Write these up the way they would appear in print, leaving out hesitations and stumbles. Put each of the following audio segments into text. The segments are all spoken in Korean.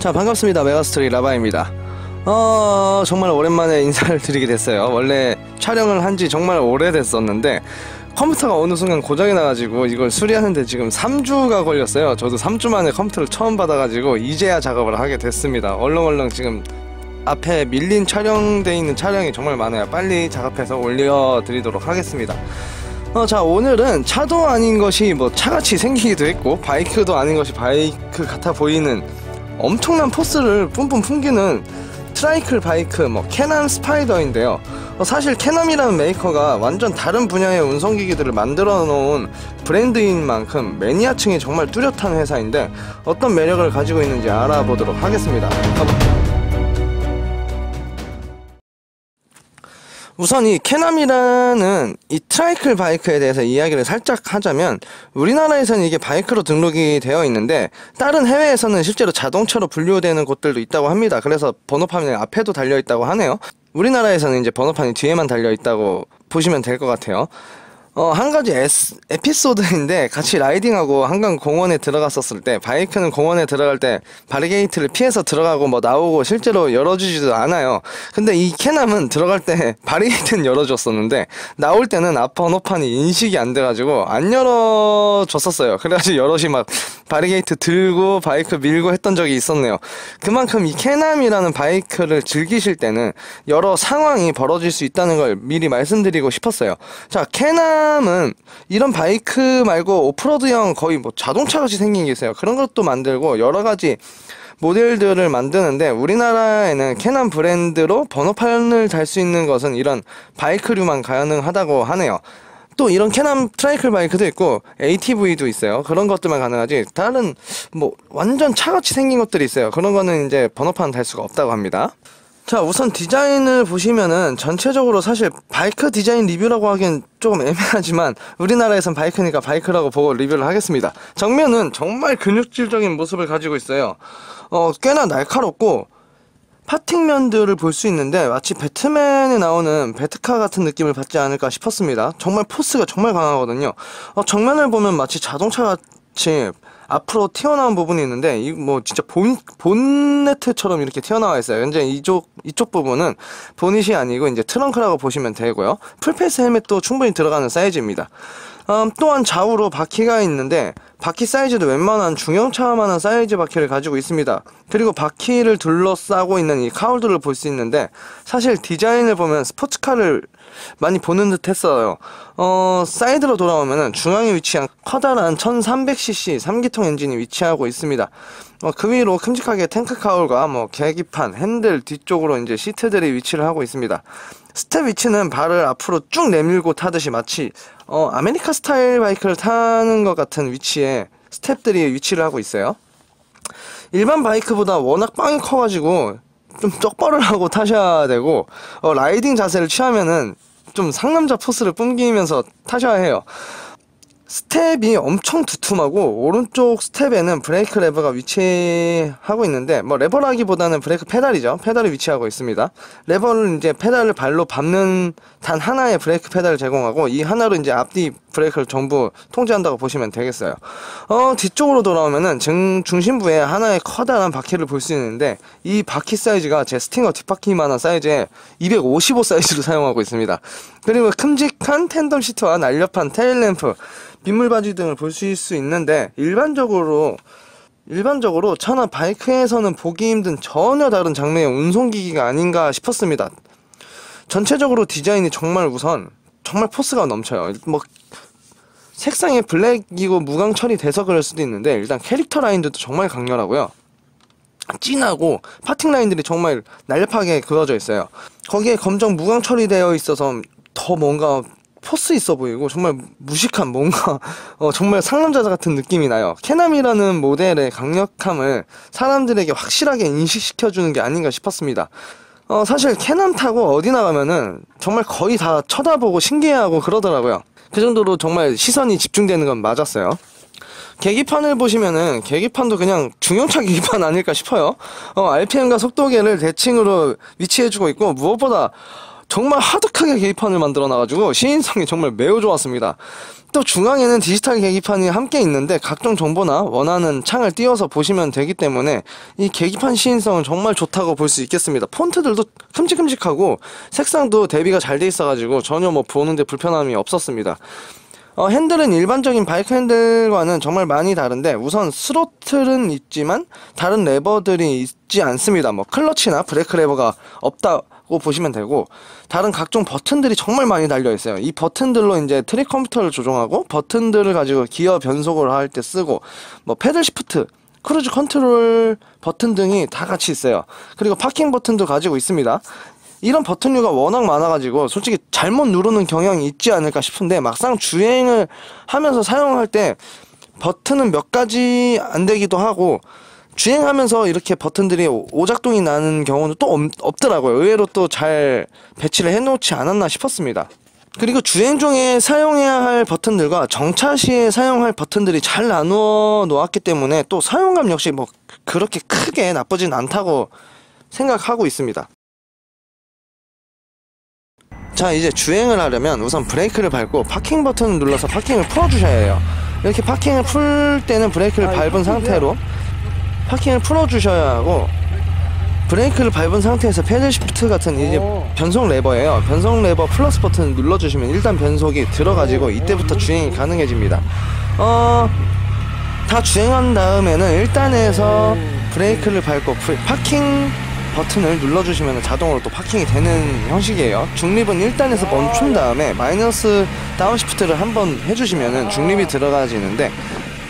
자, 반갑습니다. 메가스토리 라바입니다. 정말 오랜만에 인사를 드리게 됐어요. 원래 촬영을 한 지 정말 오래됐었는데 컴퓨터가 어느 순간 고장이 나가지고 이걸 수리하는데 지금 3주가 걸렸어요. 저도 3주 만에 컴퓨터를 처음 받아가지고 이제야 작업을 하게 됐습니다. 얼렁얼렁 지금 앞에 밀린 촬영돼 있는 촬영이 정말 많아요. 빨리 작업해서 올려드리도록 하겠습니다. 자, 오늘은 차도 아닌 것이 뭐 차같이 생기기도 했고 바이크도 아닌 것이 바이크 같아 보이는 엄청난 포스를 뿜뿜 풍기는 트라이클 바이크 캐남 스파이더인데요. 사실 캐남이라는 메이커가 완전 다른 분야의 운송기기들을 만들어 놓은 브랜드인 만큼 매니아층이 정말 뚜렷한 회사인데 어떤 매력을 가지고 있는지 알아보도록 하겠습니다. 우선 이 캐남이라는 이 트라이클 바이크에 대해서 이야기를 살짝 하자면 우리나라에서는 이게 바이크로 등록이 되어 있는데 다른 해외에서는 실제로 자동차로 분류되는 곳들도 있다고 합니다. 그래서 번호판이 앞에도 달려 있다고 하네요. 우리나라에서는 이제 번호판이 뒤에만 달려 있다고 보시면 될 것 같아요. 한 가지 에피소드인데 같이 라이딩하고 한강 공원에 들어갔었을 때 바이크는 공원에 들어갈 때 바리게이트를 피해서 들어가고 나오고 실제로 열어주지도 않아요. 근데 이 캐남은 들어갈 때 바리게이트는 열어줬었는데 나올 때는 앞 번호판이 인식이 안 돼가지고 안 열어줬었어요. 그래가지고 여럿이 막 바리게이트 들고 바이크 밀고 했던 적이 있었네요. 그만큼 이 캐남이라는 바이크를 즐기실 때는 여러 상황이 벌어질 수 있다는 걸 미리 말씀드리고 싶었어요. 자, 캐남은 이런 바이크 말고 오프로드형 거의 자동차같이 생긴 게 있어요. 그런 것도 만들고 여러가지 모델들을 만드는데 우리나라에는 캐남 브랜드로 번호판을 달 수 있는 것은 이런 바이크류만 가능하다고 하네요. 또 이런 캐남 트라이클 바이크도 있고 ATV도 있어요. 그런 것들만 가능하지 다른 완전 차같이 생긴 것들이 있어요. 그런 거는 이제 번호판 달 수가 없다고 합니다. 자, 우선 디자인을 보시면은 전체적으로 사실 바이크 디자인 리뷰라고 하기엔 조금 애매하지만 우리나라에선 바이크니까 바이크라고 보고 리뷰를 하겠습니다. 정면은 정말 근육질적인 모습을 가지고 있어요. 꽤나 날카롭고 파팅면들을 볼 수 있는데 마치 배트맨에 나오는 배트카 같은 느낌을 받지 않을까 싶었습니다. 정말 포스가 정말 강하거든요. 정면을 보면 마치 자동차같이 앞으로 튀어나온 부분이 있는데 진짜 본네트처럼 이렇게 튀어나와 있어요. 현재 이쪽 부분은 보닛이 아니고 이제 트렁크라고 보시면 되고요. 풀페이스 헬멧도 충분히 들어가는 사이즈입니다. 또한 좌우로 바퀴가 있는데 바퀴 사이즈도 웬만한 중형차만한 사이즈 바퀴를 가지고 있습니다. 그리고 바퀴를 둘러싸고 있는 이 카울들을 볼 수 있는데 사실 디자인을 보면 스포츠카를 많이 보는 듯 했어요. 사이드로 돌아오면은 중앙에 위치한 커다란 1300cc 3기통 엔진이 위치하고 있습니다. 그 위로 큼직하게 탱크 카울과 계기판, 핸들 뒤쪽으로 이제 시트들이 위치를 하고 있습니다. 스텝 위치는 발을 앞으로 쭉 내밀고 타듯이 마치 아메리카 스타일 바이크를 타는 것 같은 위치에 스텝들이 위치를 하고 있어요. 일반 바이크보다 워낙 빵이 커가지고 좀 쪽벌을 하고 타셔야 되고 라이딩 자세를 취하면은 좀 상남자 포스를 뿜기면서 타셔야 해요. 스텝이 엄청 두툼하고 오른쪽 스텝에는 브레이크 레버가 위치하고 있는데 레버라기보다는 브레이크 페달이죠. 페달이 위치하고 있습니다. 레버는 이제 페달을 발로 밟는 단 하나의 브레이크 페달을 제공하고 이 하나로 이제 앞뒤 브레이크를 전부 통제한다고 보시면 되겠어요. 뒤쪽으로 돌아오면은 중심부에 하나의 커다란 바퀴를 볼 수 있는데 이 바퀴 사이즈가 제 스팅어 뒷바퀴만한 사이즈에 255 사이즈로 사용하고 있습니다. 그리고 큼직한 텐덤 시트와 날렵한 테일램프, 빗물바지 등을 볼 수 있는데 일반적으로 차나 바이크에서는 보기 힘든 전혀 다른 장르의 운송기기가 아닌가 싶었습니다. 전체적으로 디자인이 정말 포스가 넘쳐요. 색상이 블랙이고 무광 처리돼서 그럴 수도 있는데 일단 캐릭터 라인들도 정말 강렬하고요. 진하고 파팅 라인들이 정말 날렵하게 그어져 있어요. 거기에 검정 무광 처리되어 있어서 더 뭔가 포스 있어 보이고 정말 무식한 정말 상남자 같은 느낌이 나요. 캐남이라는 모델의 강력함을 사람들에게 확실하게 인식시켜주는 게 아닌가 싶었습니다. 사실 캐남 타고 어디 나가면은 정말 거의 다 쳐다보고 신기해하고 그러더라고요. 그 정도로 정말 시선이 집중되는 건 맞았어요. 계기판을 보시면은 계기판도 그냥 중형차 계기판 아닐까 싶어요. RPM과 속도계를 대칭으로 위치해주고 있고 무엇보다 정말 하드하게 계기판을 만들어 놔가지고 시인성이 정말 매우 좋았습니다. 또 중앙에는 디지털 계기판이 함께 있는데 각종 정보나 원하는 창을 띄워서 보시면 되기 때문에 이 계기판 시인성은 정말 좋다고 볼 수 있겠습니다. 폰트들도 큼직큼직하고 색상도 대비가 잘 돼 있어가지고 전혀 뭐 보는데 불편함이 없었습니다. 핸들은 일반적인 바이크 핸들과는 정말 많이 다른데 우선 스로틀은 있지만 다른 레버들이 있지 않습니다. 뭐 클러치나 브레이크 레버가 없다고 보시면 되고 다른 각종 버튼들이 정말 많이 달려 있어요. 이 버튼들로 이제 트릭 컴퓨터를 조종하고 버튼들을 가지고 기어 변속을 할 때 쓰고 뭐 패들 시프트, 크루즈 컨트롤 버튼 등이 다 같이 있어요. 그리고 파킹 버튼도 가지고 있습니다. 이런 버튼류가 워낙 많아가지고 솔직히 잘못 누르는 경향이 있지 않을까 싶은데 막상 주행을 하면서 사용할 때 버튼은 몇 가지 안 되기도 하고 주행하면서 이렇게 버튼들이 오작동이 나는 경우는 또 없더라고요. 의외로 또 잘 배치를 해놓지 않았나 싶었습니다. 그리고 주행 중에 사용해야 할 버튼들과 정차 시에 사용할 버튼들이 잘 나누어 놓았기 때문에 또 사용감 역시 뭐 그렇게 크게 나쁘진 않다고 생각하고 있습니다. 자, 이제 주행을 하려면 우선 브레이크를 밟고 파킹 버튼을 눌러서 파킹을 풀어주셔야 해요. 이렇게 파킹을 풀 때는 브레이크를 밟은 상태로 파킹을 풀어주셔야 하고 브레이크를 밟은 상태에서 패들 시프트 같은 이제 변속 레버예요. 변속 레버 플러스 버튼을 눌러주시면 일단 변속이 들어가지고 이때부터 주행이 가능해집니다. 다 주행한 다음에는 1단에서 브레이크를 밟고 파킹 버튼을 눌러주시면 자동으로 또 파킹이 되는 형식이에요. 중립은 1단에서 멈춘 다음에 마이너스 다운시프트를 한번 해주시면 중립이 들어가지는데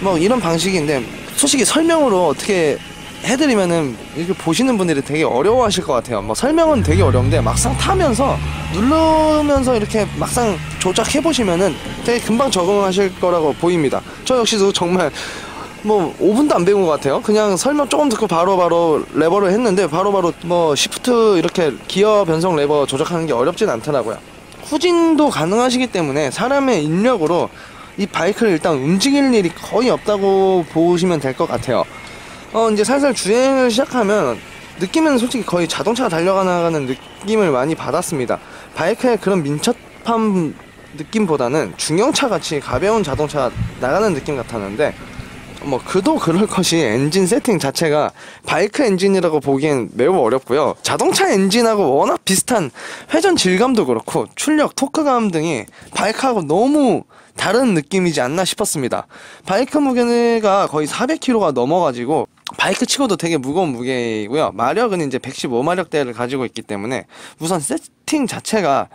뭐 이런 방식인데 솔직히 설명으로 어떻게 해드리면은 이렇게 보시는 분들이 되게 어려워하실 것 같아요. 뭐 설명은 되게 어려운데 막상 타면서 누르면서 이렇게 막상 조작해보시면은 되게 금방 적응하실 거라고 보입니다. 저 역시도 정말 뭐 5분도 안 배운 것 같아요. 그냥 설명 조금 듣고 바로바로 레버를 했는데 바로바로 뭐 시프트 이렇게 기어 변속 레버 조작하는 게 어렵진 않더라고요. 후진도 가능하시기 때문에 사람의 인력으로 이 바이크를 일단 움직일 일이 거의 없다고 보시면 될 것 같아요. 이제 살살 주행을 시작하면 느낌은 솔직히 거의 자동차가 달려가는 느낌을 많이 받았습니다. 바이크의 그런 민첩함 느낌보다는 중형차 같이 가벼운 자동차가 나가는 느낌 같았는데 뭐 그도 그럴 것이 엔진 세팅 자체가 바이크 엔진이라고 보기엔 매우 어렵고요. 자동차 엔진하고 워낙 비슷한 회전 질감도 그렇고 출력, 토크감 등이 바이크하고 너무 다른 느낌이지 않나 싶었습니다. 바이크 무게가 거의 400kg가 넘어가지고 바이크 치고도 되게 무거운 무게이고요. 마력은 이제 115마력대를 가지고 있기 때문에 우선 세팅 자체가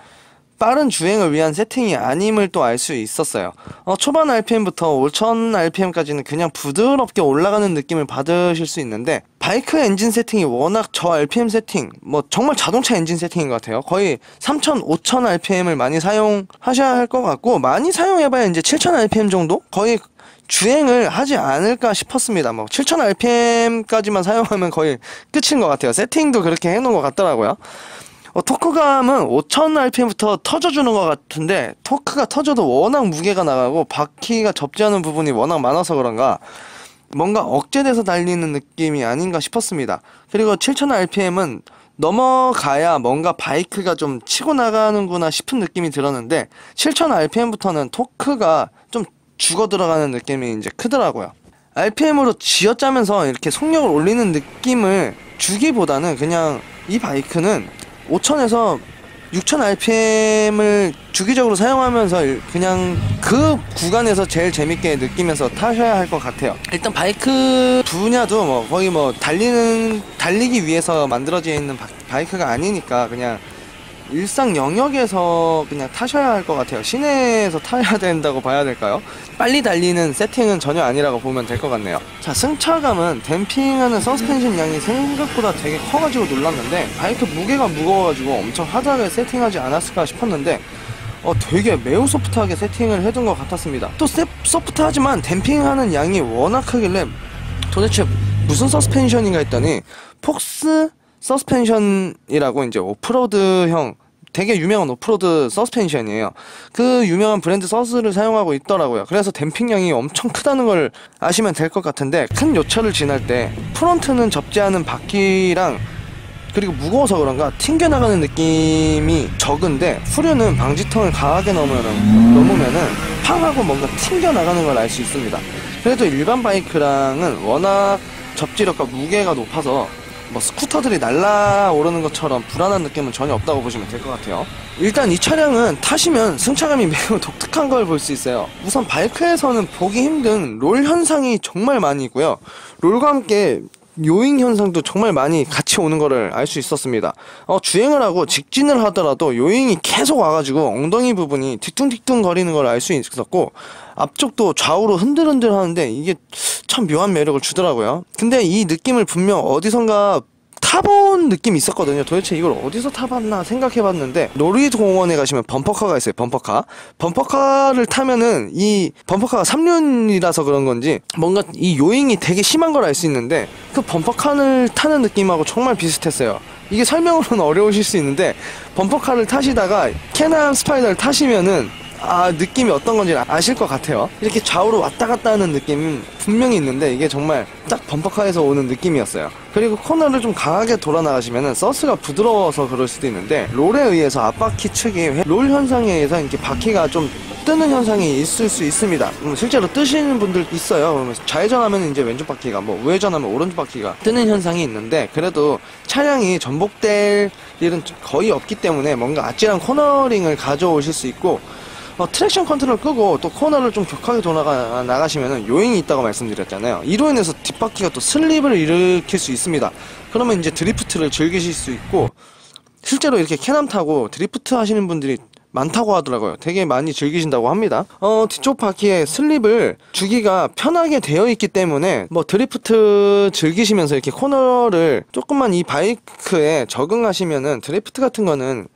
빠른 주행을 위한 세팅이 아님을 또 알 수 있었어요. 초반 RPM부터 5000rpm까지는 그냥 부드럽게 올라가는 느낌을 받으실 수 있는데 바이크 엔진 세팅이 워낙 저 RPM 세팅, 뭐 정말 자동차 엔진 세팅인 것 같아요. 거의 3000, 5000rpm을 많이 사용하셔야 할 것 같고 많이 사용해봐야 이제 7000rpm 정도? 거의 주행을 하지 않을까 싶었습니다. 뭐 7000rpm까지만 사용하면 거의 끝인 것 같아요. 세팅도 그렇게 해놓은 것 같더라고요. 토크감은 5000rpm부터 터져주는 것 같은데 토크가 터져도 워낙 무게가 나가고 바퀴가 접지 않은 부분이 워낙 많아서 그런가 뭔가 억제돼서 달리는 느낌이 아닌가 싶었습니다. 그리고 7000rpm은 넘어가야 뭔가 바이크가 좀 치고 나가는구나 싶은 느낌이 들었는데 7000rpm부터는 토크가 좀 죽어 들어가는 느낌이 이제 크더라고요. RPM으로 쥐어짜면서 이렇게 속력을 올리는 느낌을 주기보다는 그냥 이 바이크는 5000에서 6000rpm을 주기적으로 사용하면서 그냥 그 구간에서 제일 재밌게 느끼면서 타셔야 할 것 같아요. 일단 바이크 분야도 뭐 거의 뭐 달리기 위해서 만들어져 있는 바이크가 아니니까 그냥 일상 영역에서 그냥 타셔야 할 것 같아요. 시내에서 타야 된다고 봐야 될까요? 빨리 달리는 세팅은 전혀 아니라고 보면 될 것 같네요. 자, 승차감은 댐핑하는 서스펜션 양이 생각보다 되게 커가지고 놀랐는데 바이크 무게가 무거워가지고 엄청 하드하게 세팅하지 않았을까 싶었는데 되게 매우 소프트하게 세팅을 해둔 것 같았습니다. 또 소프트하지만 댐핑하는 양이 워낙 크길래 도대체 무슨 서스펜션인가 했더니 폭스 서스펜션이라고 이제 오프로드형 되게 유명한 오프로드 서스펜션이에요. 그 유명한 브랜드 서스를 사용하고 있더라고요. 그래서 댐핑량이 엄청 크다는 걸 아시면 될 것 같은데 큰 요철을 지날 때 프론트는 접지 않은 바퀴랑 그리고 무거워서 그런가 튕겨나가는 느낌이 적은데 후륜은 방지턱을 강하게 넘으면은 팡 하고 뭔가 튕겨나가는 걸 알 수 있습니다. 그래도 일반 바이크랑은 워낙 접지력과 무게가 높아서 뭐 스쿠터들이 날아오르는 것처럼 불안한 느낌은 전혀 없다고 보시면 될 것 같아요. 일단 이 차량은 타시면 승차감이 매우 독특한 걸 볼 수 있어요. 우선 바이크에서는 보기 힘든 롤 현상이 정말 많이 있고요. 롤과 함께 요잉 현상도 정말 많이 같이 오는 거를 알 수 있었습니다. 주행을 하고 직진을 하더라도 요잉이 계속 와가지고 엉덩이 부분이 뒤뚱뒤뚱 거리는 걸 알 수 있었고, 앞쪽도 좌우로 흔들흔들 하는데 이게 참 묘한 매력을 주더라고요. 근데 이 느낌을 분명 어디선가 타본 느낌이 있었거든요. 도대체 이걸 어디서 타봤나 생각해봤는데, 놀이도 공원에 가시면 범퍼카가 있어요. 범퍼카를 타면은 이 범퍼카가 3륜이라서 그런 건지 뭔가 이 요잉이 되게 심한 걸 알 수 있는데, 그 범퍼카를 타는 느낌하고 정말 비슷했어요. 이게 설명으로는 어려우실 수 있는데, 범퍼카를 타시다가 캐남 스파이더를 타시면은 느낌이 어떤 건지 아실 것 같아요. 이렇게 좌우로 왔다 갔다 하는 느낌은 분명히 있는데 이게 정말 딱 범퍼카에서 오는 느낌이었어요. 그리고 코너를 좀 강하게 돌아 나가시면은 서스가 부드러워서 그럴 수도 있는데, 롤에 의해서 앞바퀴 측이 롤 현상에 의해서 이렇게 바퀴가 좀 뜨는 현상이 있을 수 있습니다. 실제로 뜨시는 분들 있어요. 그러면 좌회전하면 이제 왼쪽 바퀴가, 뭐 우회전하면 오른쪽 바퀴가 뜨는 현상이 있는데, 그래도 차량이 전복될 일은 거의 없기 때문에 뭔가 아찔한 코너링을 가져오실 수 있고, 트랙션 컨트롤 끄고 또 코너를 좀 격하게 나가시면은 요잉이 있다고 말씀드렸잖아요. 이로 인해서 뒷바퀴가 또 슬립을 일으킬 수 있습니다. 그러면 이제 드리프트를 즐기실 수 있고, 실제로 이렇게 캐남 타고 드리프트 하시는 분들이 많다고 하더라고요. 되게 많이 즐기신다고 합니다. 뒤쪽 바퀴에 슬립을 주기가 편하게 되어 있기 때문에 뭐 드리프트 즐기시면서 이렇게 코너를 조금만 이 바이크에 적응하시면은 드리프트 같은 거는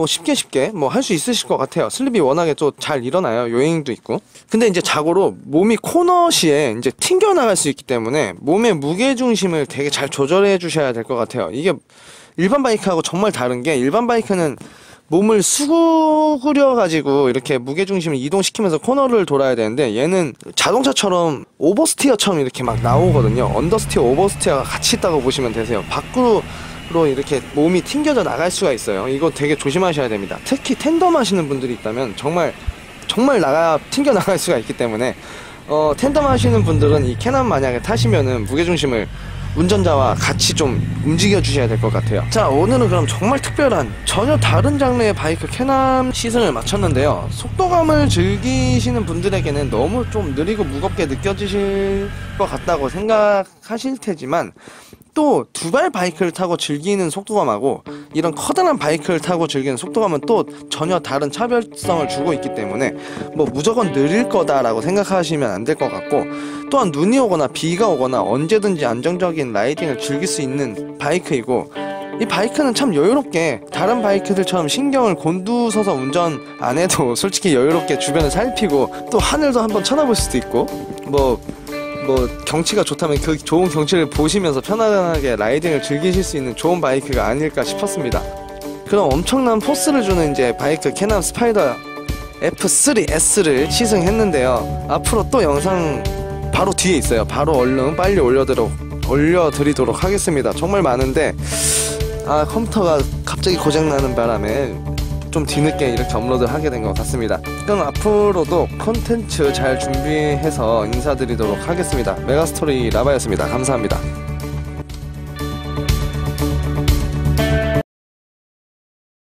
쉽게 뭐 할 수 있으실 것 같아요. 슬립이 워낙에 또 잘 일어나요. 요잉도 있고. 근데 이제 자고로 몸이 코너 시에 이제 튕겨나갈 수 있기 때문에 몸의 무게중심을 되게 잘 조절해 주셔야 될 것 같아요. 이게 일반 바이크하고 정말 다른 게, 일반 바이크는 몸을 수그려 가지고 이렇게 무게중심을 이동시키면서 코너를 돌아야 되는데, 얘는 자동차처럼 오버스티어처럼 이렇게 막 나오거든요. 언더스티어, 오버스티어가 같이 있다고 보시면 되세요. 밖으로 이렇게 몸이 튕겨져 나갈 수가 있어요. 이거 되게 조심하셔야 됩니다. 특히 텐덤 하시는 분들이 있다면 정말 튕겨 나갈 수가 있기 때문에, 텐덤 하시는 분들은 이 캐남 만약에 타시면은 무게중심을 운전자와 같이 좀 움직여 주셔야 될 것 같아요. 자, 오늘은 그럼 정말 특별한 전혀 다른 장르의 바이크 캐남 시승을 마쳤는데요. 속도감을 즐기시는 분들에게는 너무 좀 느리고 무겁게 느껴지실 것 같다고 생각하실 테지만, 또 두발 바이크를 타고 즐기는 속도감하고 이런 커다란 바이크를 타고 즐기는 속도감은 또 전혀 다른 차별성을 주고 있기 때문에 뭐 무조건 느릴 거다라고 생각하시면 안 될 것 같고, 또한 눈이 오거나 비가 오거나 언제든지 안정적인 라이딩을 즐길 수 있는 바이크이고, 이 바이크는 참 여유롭게 다른 바이크들처럼 신경을 곤두서서 운전 안 해도 솔직히 여유롭게 주변을 살피고 또 하늘도 한번 쳐다볼 수도 있고, 뭐 경치가 좋다면 그 좋은 경치를 보시면서 편안하게 라이딩을 즐기실 수 있는 좋은 바이크가 아닐까 싶었습니다. 그럼 엄청난 포스를 주는 이제 바이크 캐남 스파이더 F3S를 시승했는데요. 앞으로 또 영상 바로 뒤에 있어요. 바로 얼른 빨리 올려드리도록 하겠습니다. 정말 많은데 컴퓨터가 갑자기 고장나는 바람에 좀 뒤늦게 이렇게 업로드를 하게 된 것 같습니다. 그럼 앞으로도 콘텐츠 잘 준비해서 인사드리도록 하겠습니다. 메가스토리 라바였습니다. 감사합니다.